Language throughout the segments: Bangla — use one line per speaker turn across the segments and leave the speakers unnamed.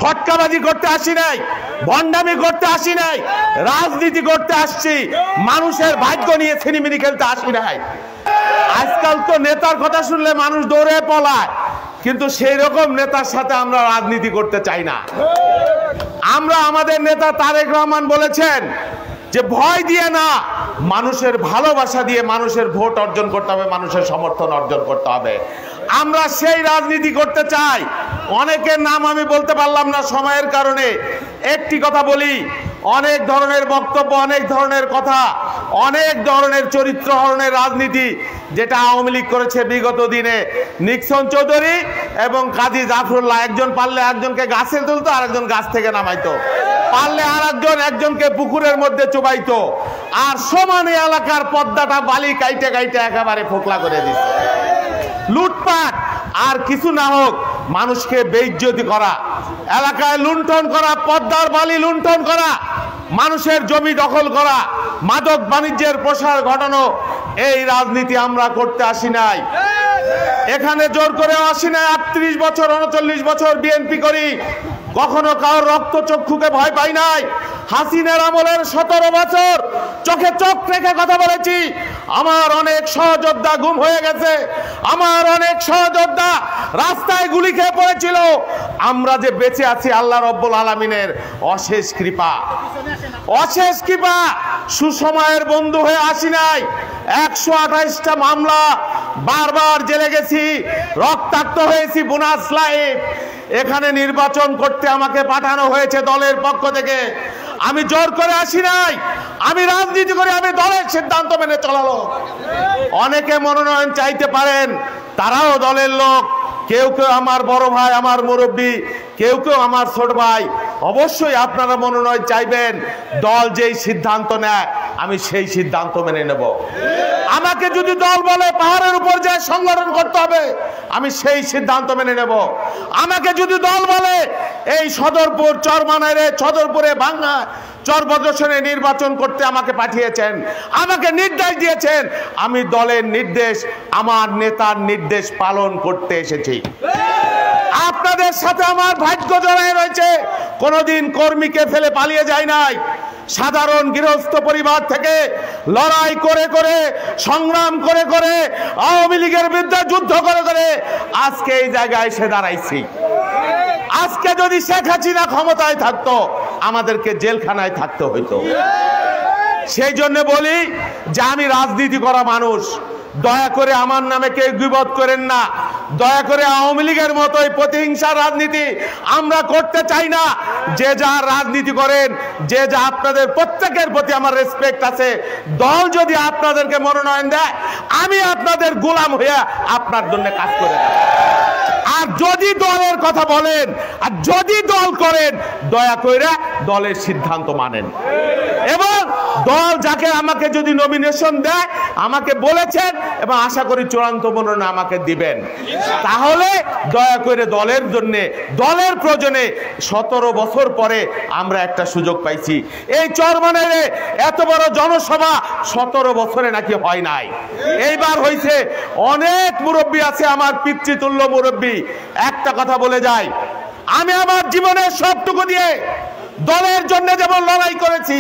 ফটকাবাজি করতে আসি নাই, ভণ্ডামি করতে আসি নাই, রাজনীতি করতে আসছি, মানুষের ভাগ্য নিয়ে ছিনিমিনি খেলতে আসি নাই। আজকাল তো নেতার কথা শুনলে মানুষ দৌড়ে পলায়, কিন্তু সেই রকম নেতার সাথে আমরা রাজনীতি করতে চাই না। আমরা আমাদের নেতা তারেক রহমান বলেছেন যে ভয় দিয়ে না, মানুষের ভালোবাসা দিয়ে মানুষের ভোট অর্জন করতে হবে, মানুষের সমর্থন অর্জন করতে হবে। আমরা সেই রাজনীতি করতে চাই। অনেকের নাম আমি বলতে পারলাম না সময়ের কারণে। একটি কথা বলি, অনেক ধরনের বক্তব্য, অনেক ধরনের কথা, অনেক ধরনের চরিত্র হরণের রাজনীতি যেটা আওয়ামী লীগ করেছে বিগত দিনে। নিক্সন চৌধুরী এবং কাজী জাফরুল্লাহ, একজন পারলে একজনকে গাছে তুলতো, আর একজন গাছ থেকে নামাইতো, পারলে আর একজনকে পুকুরের মধ্যে চুবাইতো, আর সমানে এলাকার পদ্মাটা বালি কাইটে কাইটে একেবারে ফোকলা করে দিত। লুটপাট আর কিছু না হোক, মানুষকে বেইজ্জতি করা, এলাকায় লুণ্ঠন করা, পদ্মার বালি লুণ্ঠন করা, মানুষের জমি দখল করা, মাদক বাণিজ্যের প্রসার ঘটানো, এই রাজনীতি আমরা করতে আসি নাই। এখানে জোর করে আসি নাই। 38 বছর 39 বছর বিএনপি করি, কখনো কারোর রক্ত চক্ষুকে ভয় পাই নাই। হাসিনার আমলের 17 বছর চোখে চোখ রেখে কথা বলেছি। আমার অনেক সহযোদ্ধা গুম হয়ে গেছে, আমার অনেক সহযোদ্ধা রাস্তায় গুলি খেয়ে পড়েছিল। আমরা যে বেঁচে আছি আল্লাহ রব্বুল আলামিনের অশেষ কৃপা, অশেষ কৃপা। সুসময়ের বন্ধু হয়ে আসি নাই। 128টা মামলা, বারবার জেলে গেছি, রক্তাক্ত হয়েছি, বোনাস লাইফ। এখানে নির্বাচন করতে আমাকে পাঠানো হয়েছে দলের পক্ষ থেকে। আমি জোর করে আসি নাই, আমি রাজনীতি করে, আমি দলের সিদ্ধান্ত মেনে চলালো। অনেকে মনোনয়ন চাইতে পারেন, তারাও দলের লোক। কেউ কেউ আমার বড় ভাই, আমার মুরব্বী, কেউ কেউ আমার ছোট ভাই। অবশ্যই আপনারা মনোনয়ন চাইবেন। দল যেই সিদ্ধান্ত নেয় আমি সেই সিদ্ধান্ত মেনে নেব। আমাকে যদি দল বলে পাহাড়ের উপর যায় সংগঠন করতে হবে, আমি সেই সিদ্ধান্ত মেনে নেব। আমাকে যদি দল বলে এই সদরপুর চরমানাইরে, সদরপুরে ভাঙ্গা চরবদ্রসনে নির্বাচন করতে আমাকে পাঠিয়েছেন, আমাকে নির্দেশ দিয়েছেন, আমি দলের নির্দেশ, আমার নেতার নির্দেশ পালন করতে এসেছি। আপনাদের সাথে আমার ভাগ্য জড়ায় রয়েছে। কোনোদিন কর্মীকে ফেলে পালিয়ে যায় নাই। সাধারণ গৃহস্থ পরিবার থেকে লড়াই করে করে, সংগ্রাম করে করে, আওয়ামী লীগের বিরুদ্ধে যুদ্ধ করে করে আজকে এই জায়গায় এসে দাঁড়াইছি। আজকে যদি শেখ হাসিনা ক্ষমতায় থাকতো, আমাদেরকে জেলখানায় থাকতে হইতো। সেই জন্য বলি যে আমি রাজনীতি করা মানুষ। দয়া করে আমার নামে কেউ গীবত করেন না। দয়া করে আওয়ামী লীগের মতোই প্রতিহিংসার রাজনীতি আমরা করতে চাই না। যে যা রাজনীতি করেন, যে যা, আপনাদের প্রত্যেকের প্রতি আমার রেসপেক্ট আছে। দল যদি আপনাদেরকে মনোনয়ন দেয়, আমি আপনাদের গোলাম হয়ে আপনার জন্য কাজ করে। আর যদি দলের কথা বলেন, আর যদি দল করেন, দয়া করে দলের সিদ্ধান্ত মানেন। এবং দল যাকে আমাকে যদি নমিনেশন দেয়, আমাকে বলেছেন এবং আশা করি চূড়ান্ত মনোনয়ন আমাকে দিবেন, তাহলে দয়া করে দলের জন্য, দলের প্রয়োজনে 17 বছর পরে আমরা একটা সুযোগ পাইছি। এই চরমানাইরে এত বড় জনসভা 17 বছরে নাকি হয় নাই, এইবার হয়েছে। অনেক মুরব্বী আছে, আমার পিতৃতুল্য মুরব্বী। একটা কথা বলে যাই, আমি আমার জীবনের সবটুকু দিয়ে দলের জন্য যেমন লড়াই করেছি,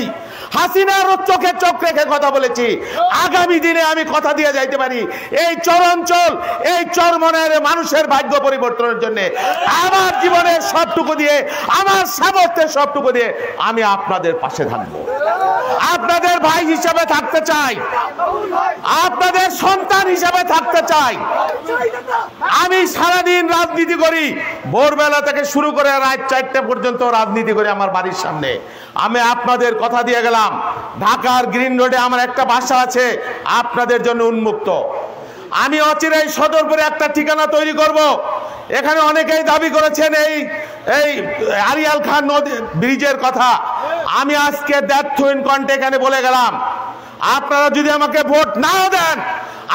হাসিনার চোখে চোখ রেখে কথা বলেছি, আগামী দিনে আমি কথা দিয়ে যাইতে পারি এই চরাঞ্চল, এই চরমনাইয়ের মানুষের ভাগ্য পরিবর্তনের জন্য আমার জীবনের সবটুকু দিয়ে, আমার সামর্থ্যের সবটুকু দিয়ে আমি আপনাদের পাশে থাকবো। আপনাদের ভাই হিসাবে থাকতে চাই, আপনাদের সন্তান হিসাবে থাকতে চাই। আমি সারাদিন রাজনীতি করি, ভোরবেলা থেকে শুরু করে রাত 4টা পর্যন্ত রাজনীতি করি আমার বাড়ির সামনে। আমি আপনাদের কথা দিয়ে গেলাম, ঢাকার গ্রিন রোডে আমার একটা বাসা আছে আপনাদের জন্য উন্মুক্ত। আমি অচিরেই সদরপুরে একটা ঠিকানা তৈরি করব। এখানে অনেকেই দাবি করেছেন এই আরিয়াল খান নদী ব্রিজের কথা। আমি আজকে দ্যাট ইন কন্টে এখানে বলে গেলাম, আপনারা যদি আমাকে ভোট নাও দেন,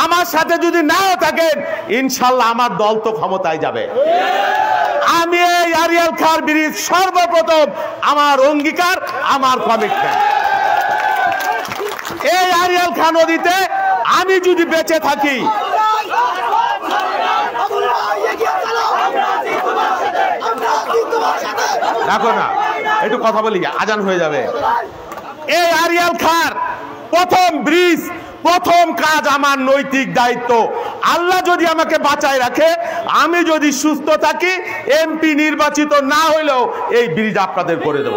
আমার সাথে যদি নাও থাকেন, ইনশাল্লাহ আমার দল তো ক্ষমতায় যাবে। আমি এই আরিয়াল খান ব্রিজ সর্বপ্রথম আমার অঙ্গীকার, আমার কমিটমেন্ট। এই আরিয়াল খান নদীতে আমি যদি বেঁচে থাকি, আমরা রাখো না, একটু কথা বলি, আজান হয়ে যাবে। এই আরিয়াল খাঁর প্রথম ব্রিজ, প্রথম কাজ আমার নৈতিক দায়িত্ব। আল্লাহ যদি আমাকে বাঁচায় রাখে, আমি যদি সুস্থ থাকি, এমপি নির্বাচিত না হইলেও এই ব্রিজ আপনাদের করে দেব।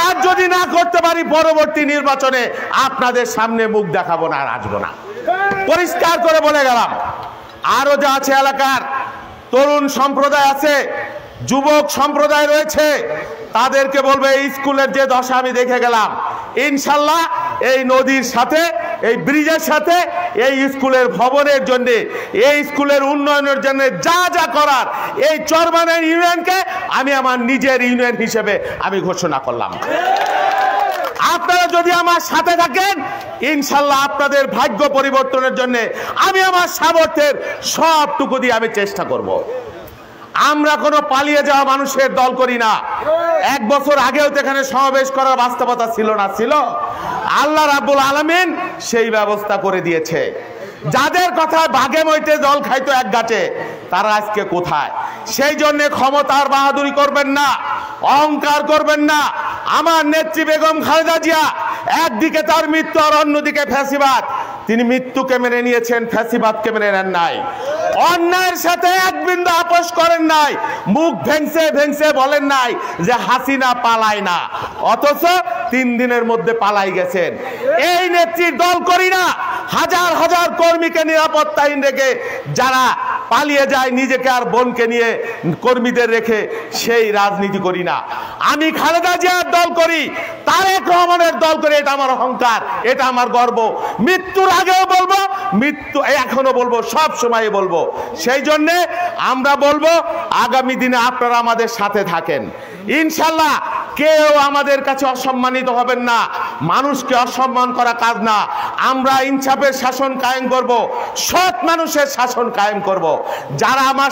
আর যদি না করতে পারি, পরবর্তী নির্বাচনে আপনাদের সামনে মুখ দেখাবো না, আর আসবো না। পরিষ্কার করে বলে গেলাম। আরো যা আছে, এলাকার তরুণ সম্প্রদায় আছে, যুবক সম্প্রদায় রয়েছে, তাদেরকে বলবো এই স্কুলের যে দশা আমি দেখে গেলাম, ইনশাল্লাহ এই নদীর সাথে, এই ব্রিজের সাথে, এই স্কুলের ভবনের জন্য, এই স্কুলের উন্নয়নের জন্য যা যা করার, এই চরমানের ইউনিয়নকে আমি আমার নিজের ইউনিয়ন হিসেবে আমি ঘোষণা করলাম। আপনারা যদি আমার সাথে থাকেন, ইনশাল্লাহ আপনাদের ভাগ্য পরিবর্তনের জন্য আমি আমার সামর্থ্যের সবটুকু দিয়ে আমি চেষ্টা করব। আমরা কোনো পালিয়ে যাওয়া মানুষের দল করি না। 1 বছর আগেও তো এখানে সমাবেশ করার বাস্তবতা ছিল না? ছিল। আল্লাহ রাব্বুল আলামিন সেই ব্যবস্থা করে দিয়েছে। যাদের কথায় বাঘে মইতে জল খাইতো এক গাছে, তারা আজকে কোথায়? সেই জন্য ক্ষমতার বাহাদুরি করবেন না, অহংকার করবেন না। আমার নেত্রী বেগম খালেদা জিয়া একদিকে তার মৃত্যু, আর অন্যদিকে ফ্যাসিবাদ। তিনি মৃত্যুকে মেনে নিয়েছেন, ফ্যাসিবাদকে মেনে নেন নাই। অন্যায়ের সাথে এক বিন্দু আপোষ করেন নাই। মুখ ভেঙছে ভেঙছে বলেন নাই যে হাসিনা পালায় না, অথচ 3 দিনের মধ্যে পালাই গেছেন। এই নেত্রীর দল করি না। হাজার হাজার কর্মীকে নিরাপত্তাহীন রেখে যারা পালিয়ে যায়, নিজেকে আর বোনকে নিয়ে কর্মীদের রেখে, সেই রাজনীতি করি না। আমি খালেদা জিয়ার দল করি, তারেক রহমানের দল করি। এটা আমার অহংকার, এটা আমার গর্ব। মৃত্যুর আগেও বলবো, মৃত্যু এখনো বলবো, সব সময় বলবো। সেই জন্যে আমরা বলবো, আগামী দিনে আপনারা আমাদের সাথে থাকেন। ইনশাল্লাহ কেউ আমাদের কাছে অসম্মানিত হবেন না। মানুষকে অসম্মান করা কাজ না। আমরা ইনসাফের শাসন কায়েম করব, সৎ মানুষের শাসন কায়েম করব। যারা আমার